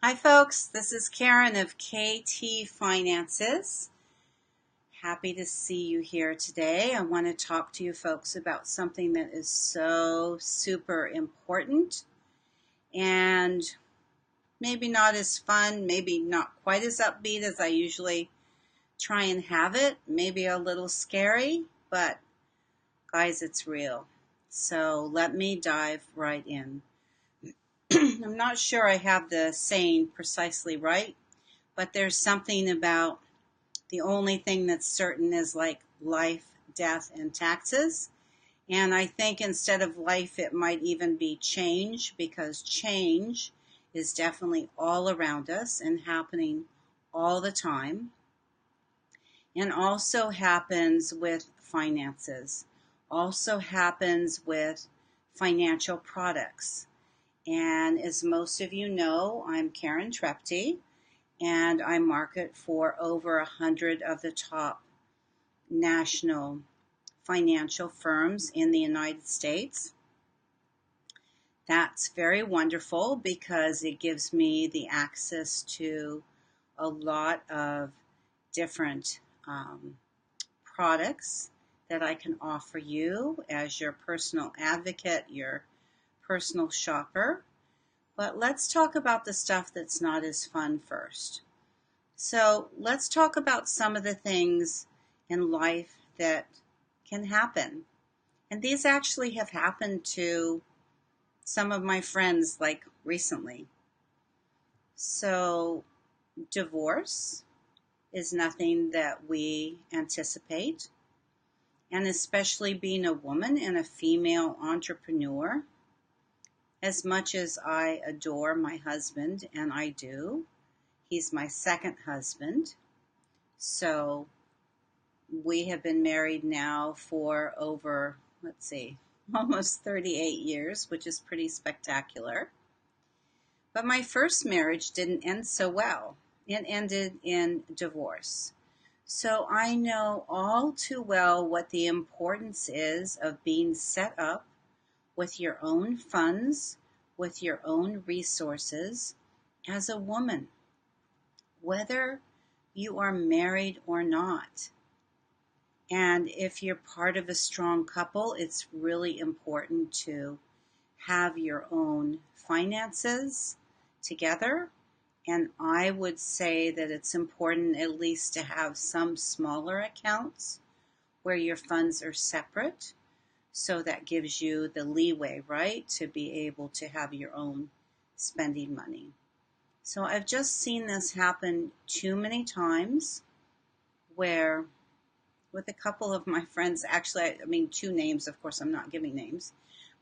Hi folks, this is Karen of KT Finances. Happy to see you here today. I want to talk to you folks about something that is so super important and maybe not as fun, maybe not quite as upbeat as I usually try and have it, maybe a little scary, but guys, it's real. So let me dive right in. I'm not sure I have the saying precisely right, but there's something about the only thing that's certain is like life, death, and taxes. And I think instead of life, it might even be change, because change is definitely all around us and happening all the time. And also happens with finances, also happens with financial products. And as most of you know, I'm Karen Trepte, and I market for over 100 of the top national financial firms in the United States. That's very wonderful because it gives me the access to a lot of different products that I can offer you as your personal advocate, your personal shopper. But let's talk about the stuff that's not as fun first. So let's talk about some of the things in life that can happen. And these actually have happened to some of my friends, like recently. So divorce is nothing that we anticipate. And especially being a woman and a female entrepreneur, as much as I adore my husband, and I do, he's my second husband. So we have been married now for over, almost 38 years, which is pretty spectacular. But my first marriage didn't end so well. It ended in divorce. So I know all too well what the importance is of being set up with your own funds, with your own resources as a woman, whether you are married or not. And if you're part of a strong couple, it's really important to have your own finances together. And I would say that it's important at least to have some smaller accounts where your funds are separate. So that gives you the leeway, right, to be able to have your own spending money. So I've just seen this happen too many times where with a couple of my friends, actually, I mean, two names, of course, I'm not giving names,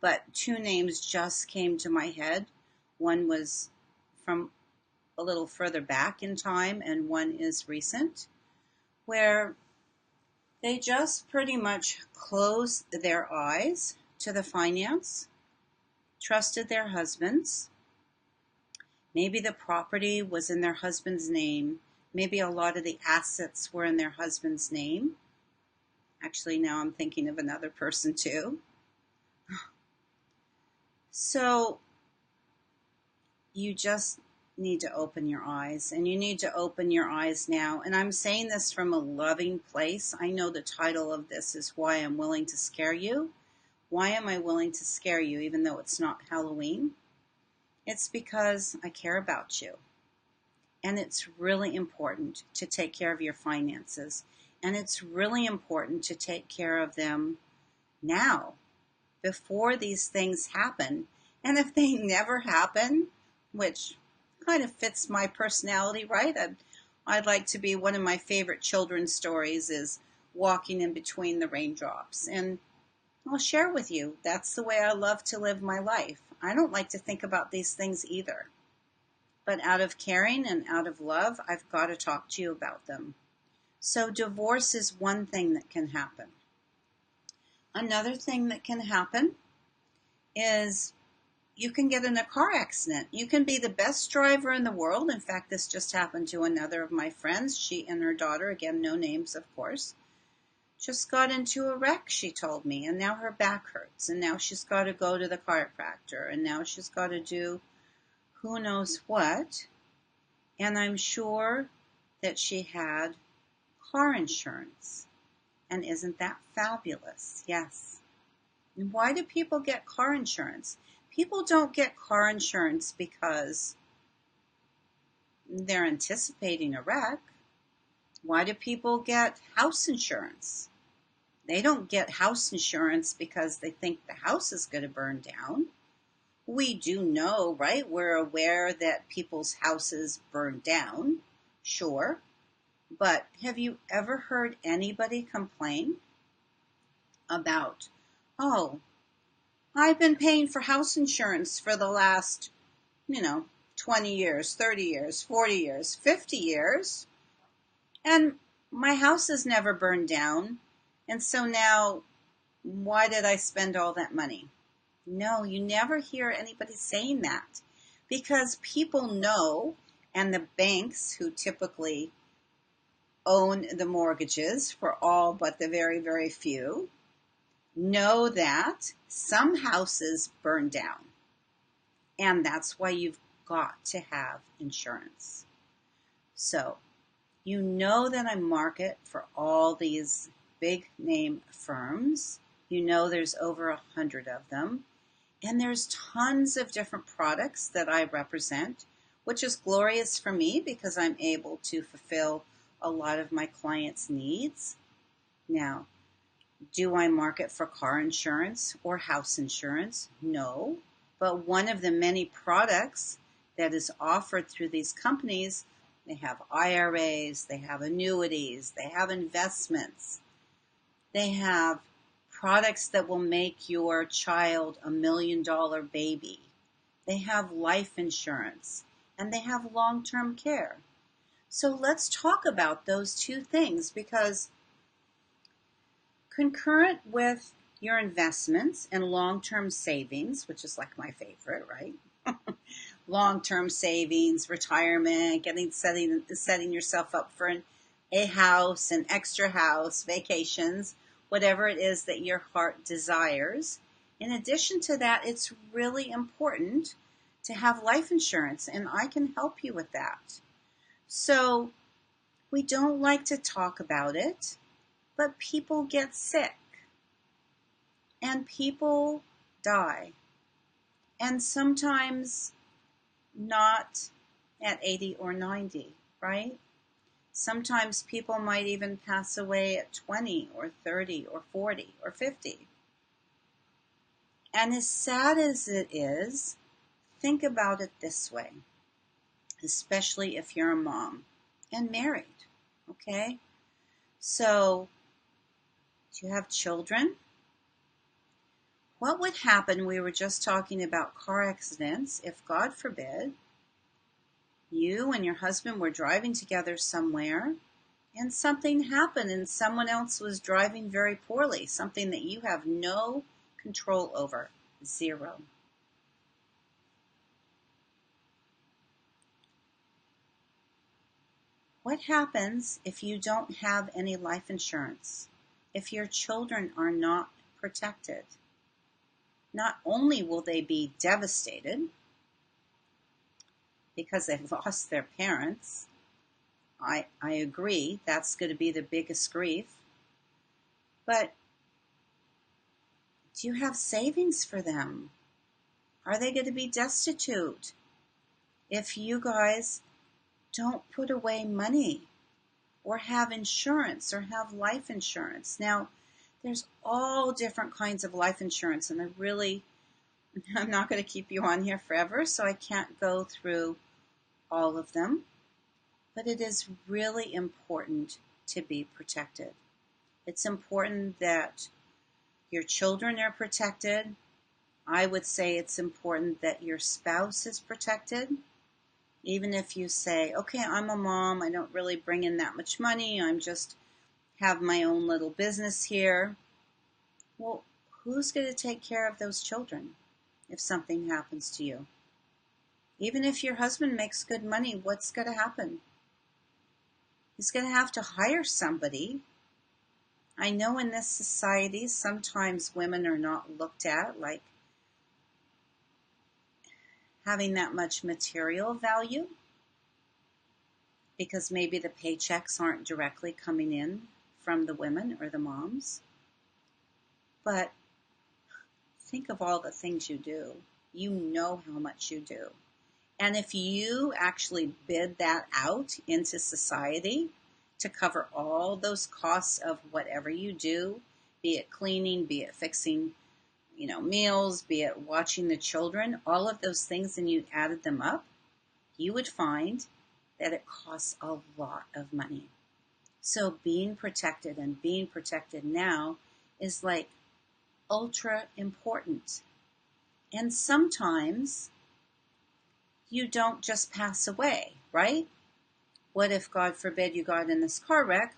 but two names just came to my head. One was from a little further back in time, and one is recent, where they just pretty much closed their eyes to the finance, trusted their husbands. Maybe the property was in their husband's name. Maybe a lot of the assets were in their husband's name. Actually, now I'm thinking of another person too. So you just need to open your eyes, and you need to open your eyes now. And I'm saying this from a loving place. I know the title of this is Why I'm Willing to Scare You. Why am I willing to scare you even though it's not Halloween? It's because I care about you. And it's really important to take care of your finances. And it's really important to take care of them now, before these things happen. And if they never happen, which kind of fits my personality, right? I'd like to be, one of my favorite children's stories is walking in between the raindrops. And I'll share with you, that's the way I love to live my life. I don't like to think about these things either. But out of caring and out of love, I've got to talk to you about them. So divorce is one thing that can happen. Another thing that can happen is you can get in a car accident. You can be the best driver in the world. In fact, this just happened to another of my friends. She and her daughter, again, no names, of course, just got into a wreck, she told me, and now her back hurts, and now she's got to go to the chiropractor, and now she's got to do who knows what. And I'm sure that she had car insurance. And isn't that fabulous? Yes. And why do people get car insurance? People don't get car insurance because they're anticipating a wreck. Why do people get house insurance? They don't get house insurance because they think the house is going to burn down. We do know, right? We're aware that people's houses burn down, sure. But have you ever heard anybody complain about, oh, I've been paying for house insurance for the last, 20 years, 30 years, 40 years, 50 years, and my house has never burned down. And so now, why did I spend all that money? No, you never hear anybody saying that because people know, and the banks who typically own the mortgages for all but the very, very few, know that some houses burn down. And that's why you've got to have insurance. So, you know that I market for all these big name firms. You know there's over 100 of them. And there's tons of different products that I represent, which is glorious for me because I'm able to fulfill a lot of my clients' needs. Now, do I market for car insurance or house insurance? No. But one of the many products that is offered through these companies, they have IRAs, they have annuities, they have investments, they have products that will make your child $1 million baby. They have life insurance and they have long-term care. So let's talk about those two things because concurrent with your investments and long-term savings, which is like my favorite, right? Long-term savings, retirement, setting yourself up for a house, an extra house, vacations, whatever it is that your heart desires. In addition to that, it's really important to have life insurance, and I can help you with that. So we don't like to talk about it, but people get sick, and people die, and sometimes not at 80 or 90, right? Sometimes people might even pass away at 20 or 30 or 40 or 50. And as sad as it is, think about it this way, especially if you're a mom and married, okay? So, do you have children? What would happen, we were just talking about car accidents, if God forbid, you and your husband were driving together somewhere and something happened and someone else was driving very poorly, something that you have no control over, zero. What happens if you don't have any life insurance? If your children are not protected? Not only will they be devastated because they've lost their parents, I agree, that's going to be the biggest grief, but do you have savings for them? Are they going to be destitute if you guys don't put away money or have insurance or have life insurance? Now, there's all different kinds of life insurance, and I'm not going to keep you on here forever, so I can't go through all of them. But it is really important to be protected. It's important that your children are protected. I would say it's important that your spouse is protected. Even if you say, okay, I'm a mom, I don't really bring in that much money, I'm just have my own little business here. Well, who's going to take care of those children if something happens to you? Even if your husband makes good money, what's going to happen? He's going to have to hire somebody. I know in this society, sometimes women are not looked at like having that much material value. because maybe the paychecks aren't directly coming in from the women or the moms. But think of all the things you do. You know how much you do. And if you actually bid that out into society to cover all those costs of whatever you do, be it cleaning, be it fixing, meals, be it watching the children, all of those things, and you added them up, you would find that it costs a lot of money. So being protected and being protected now is like ultra important. And sometimes you don't just pass away, right? What if, God forbid, you got in this car wreck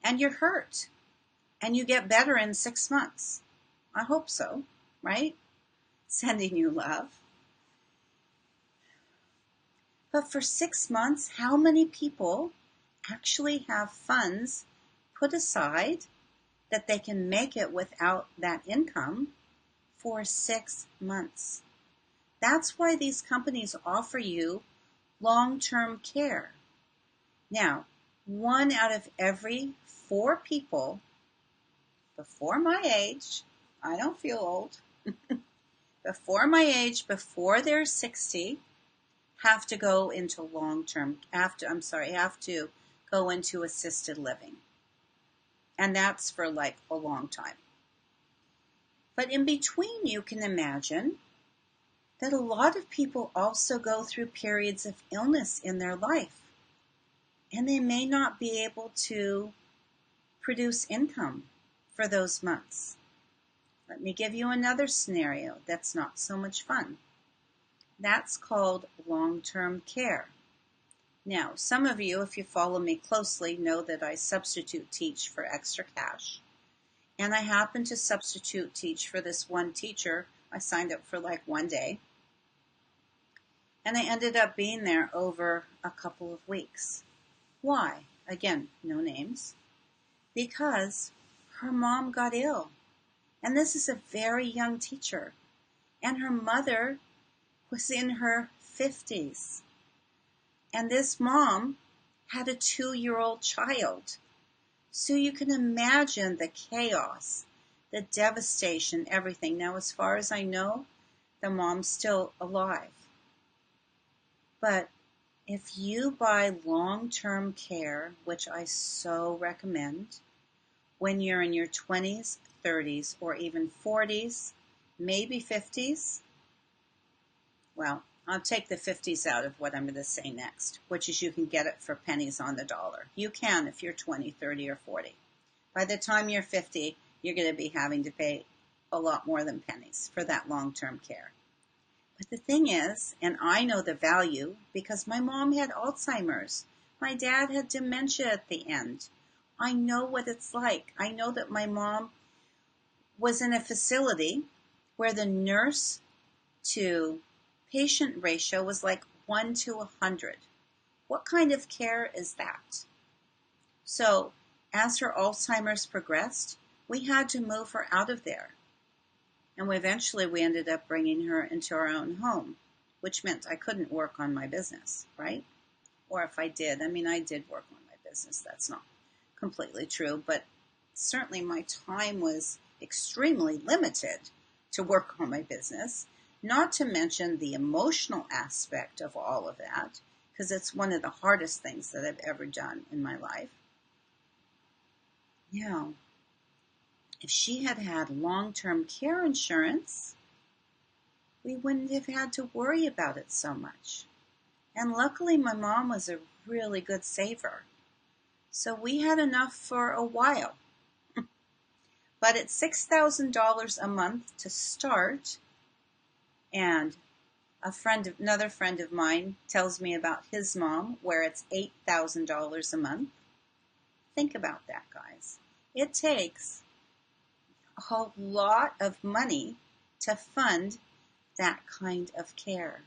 and you're hurt and you get better in 6 months? I hope so, right? Sending you love. But for 6 months, how many people actually have funds put aside that they can make it without that income for 6 months? That's why these companies offer you long-term care. Now, 1 out of every 4 people before my age, I don't feel old, before my age, before they're 60, have to go into have to go into assisted living. And that's for like a long time. But in between, you can imagine that a lot of people also go through periods of illness in their life. And they may not be able to produce income for those months. Let me give you another scenario that's not so much fun. That's called long-term care. Now, some of you, if you follow me closely, know that I substitute teach for extra cash. And I happen to substitute teach for this one teacher. I signed up for like 1 day. And I ended up being there over a couple of weeks. Why? Again, no names. Because her mom got ill. And this is a very young teacher. And her mother was in her 50s. And this mom had a 2-year-old child. So you can imagine the chaos, the devastation, everything. Now, as far as I know, the mom's still alive. But if you buy long-term care, which I so recommend, when you're in your 20s, 30s, or even 40s, maybe 50s, well, I'll take the 50s out of what I'm going to say next, which is you can get it for pennies on the dollar. You can if you're 20, 30, or 40. By the time you're 50, you're going to be having to pay a lot more than pennies for that long-term care. But the thing is, and I know the value because my mom had Alzheimer's. My dad had dementia at the end. I know what it's like. I know that my mom was in a facility where the nurse to patient ratio was like 1 to 100. What kind of care is that? So as her Alzheimer's progressed, we had to move her out of there. And eventually we ended up bringing her into our own home, which meant I couldn't work on my business, right? Or if I did, I did work on my business. That's not completely true, but certainly my time was extremely limited to work on my business, not to mention the emotional aspect of all of that, because it's one of the hardest things that I've ever done in my life. Now, if she had had long-term care insurance, we wouldn't have had to worry about it so much. And luckily, my mom was a really good saver. So we had enough for a while. But it's $6,000 a month to start. And another friend of mine tells me about his mom, where it's $8,000 a month. Think about that, guys. It takes a lot of money to fund that kind of care.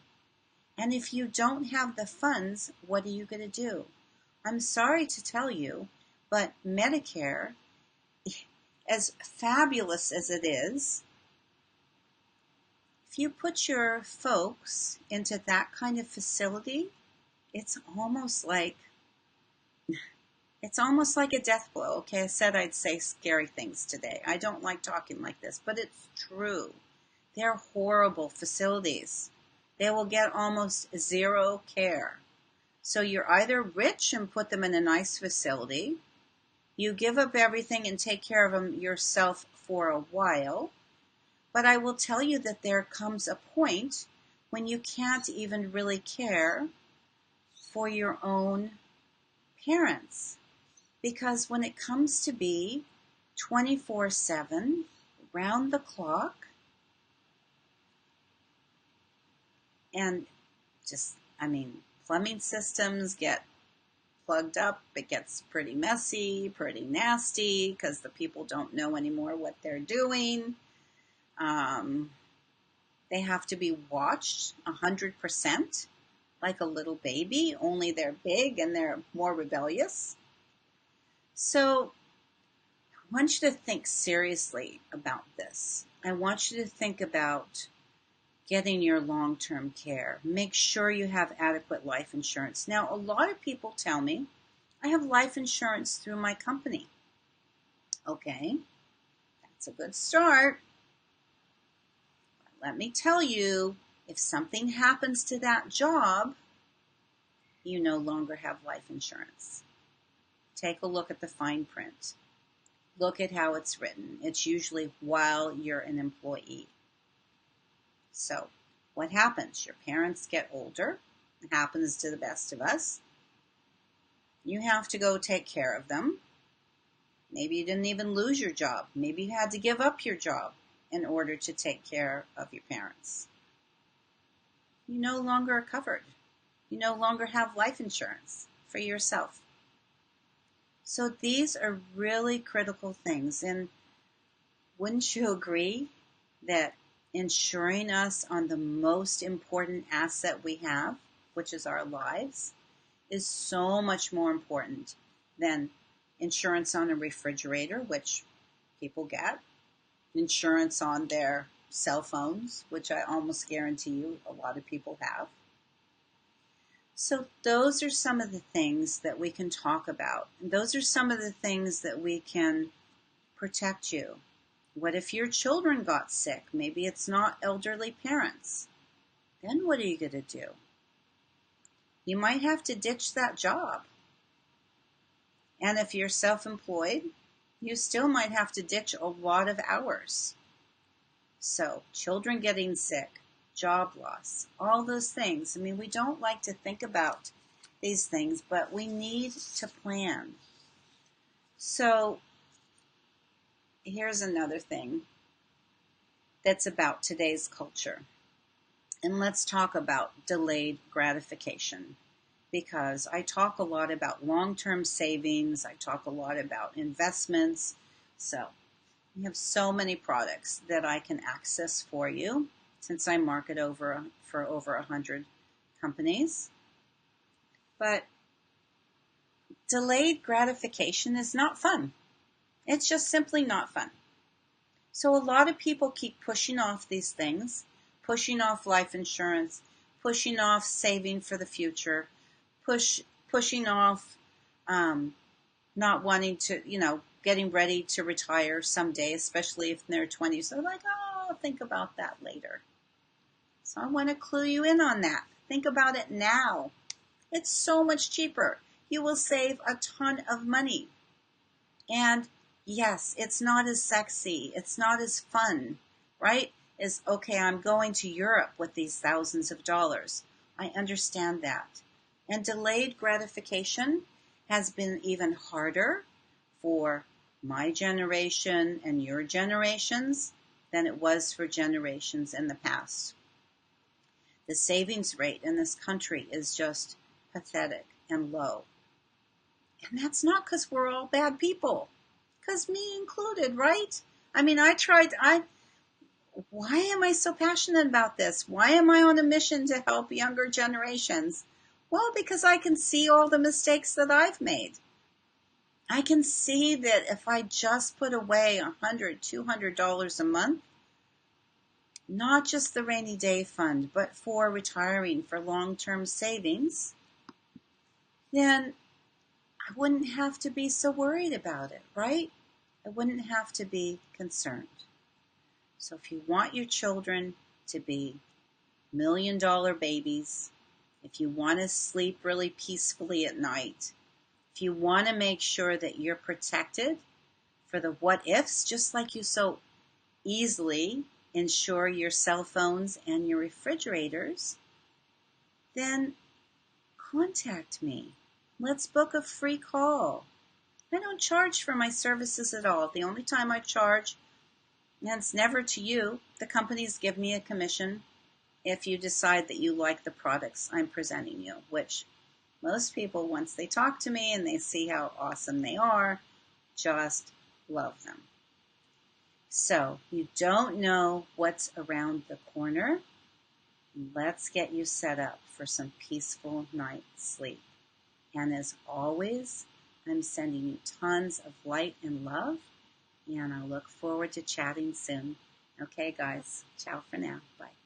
And if you don't have the funds, what are you going to do? I'm sorry to tell you, but Medicare, as fabulous as it is, if you put your folks into that kind of facility, it's almost like a death blow. Okay, I said I'd say scary things today. I don't like talking like this, but it's true. They're horrible facilities. They will get almost zero care. So you're either rich and put them in a nice facility, you give up everything and take care of them yourself for a while, but I will tell you that there comes a point when you can't even really care for your own parents. Because when it comes to be 24/7, round the clock, and plumbing systems get plugged up, it gets pretty messy, pretty nasty, because the people don't know anymore what they're doing. They have to be watched 100%, like a little baby, only they're big and they're more rebellious. So I want you to think seriously about this. I want you to think about getting your long-term care. Make sure you have adequate life insurance. Now, a lot of people tell me, I have life insurance through my company. Okay, that's a good start. But let me tell you, if something happens to that job, you no longer have life insurance. Take a look at the fine print. Look at how it's written. It's usually while you're an employee. So what happens? Your parents get older. It happens to the best of us. You have to go take care of them. Maybe you didn't even lose your job. Maybe you had to give up your job in order to take care of your parents. You no longer are covered. You no longer have life insurance for yourself. So these are really critical things. And wouldn't you agree that insuring us on the most important asset we have, which is our lives, is so much more important than insurance on a refrigerator, which people get, insurance on their cell phones, which I almost guarantee you a lot of people have. So those are some of the things that we can talk about. And those are some of the things that we can protect you. What if your children got sick? Maybe it's not elderly parents. Then what are you going to do? You might have to ditch that job. And if you're self-employed, you still might have to ditch a lot of hours. So children getting sick, job loss, all those things. We don't like to think about these things, but we need to plan. So here's another thing that's about today's culture. And let's talk about delayed gratification, because I talk a lot about long-term savings. I talk a lot about investments. So we have so many products that I can access for you, since I market for over 100 companies. But delayed gratification is not fun. It's just simply not fun. So a lot of people keep pushing off these things, pushing off life insurance, pushing off saving for the future, pushing off not wanting to, getting ready to retire someday, especially if in their 20s. They're like, oh, I'll think about that later. So I want to clue you in on that. Think about it now. It's so much cheaper. You will save a ton of money. And yes, it's not as sexy. It's not as fun, right? Is okay, I'm going to Europe with these thousands of dollars. I understand that. And delayed gratification has been even harder for my generation and your generations than it was for generations in the past. The savings rate in this country is just pathetic and low. And that's not because we're all bad people, because me included, right? Why am I so passionate about this? Why am I on a mission to help younger generations? Well, because I can see all the mistakes that I've made. I can see that if I just put away $100, $200 a month, not just the rainy day fund, but for retiring, for long-term savings, then I wouldn't have to be so worried about it, right? I wouldn't have to be concerned. So if you want your children to be $1 million babies, if you want to sleep really peacefully at night, if you want to make sure that you're protected for the what ifs, just like you so easily insure your cell phones and your refrigerators, then contact me. Let's book a free call. I don't charge for my services at all. The only time I charge, and it's never to you, the companies give me a commission if you decide that you like the products I'm presenting you, which most people, once they talk to me and they see how awesome they are, just love them. So you don't know what's around the corner. Let's get you set up for some peaceful night's sleep. And as always, I'm sending you tons of light and love, and I look forward to chatting soon. Okay, guys. Ciao for now. Bye.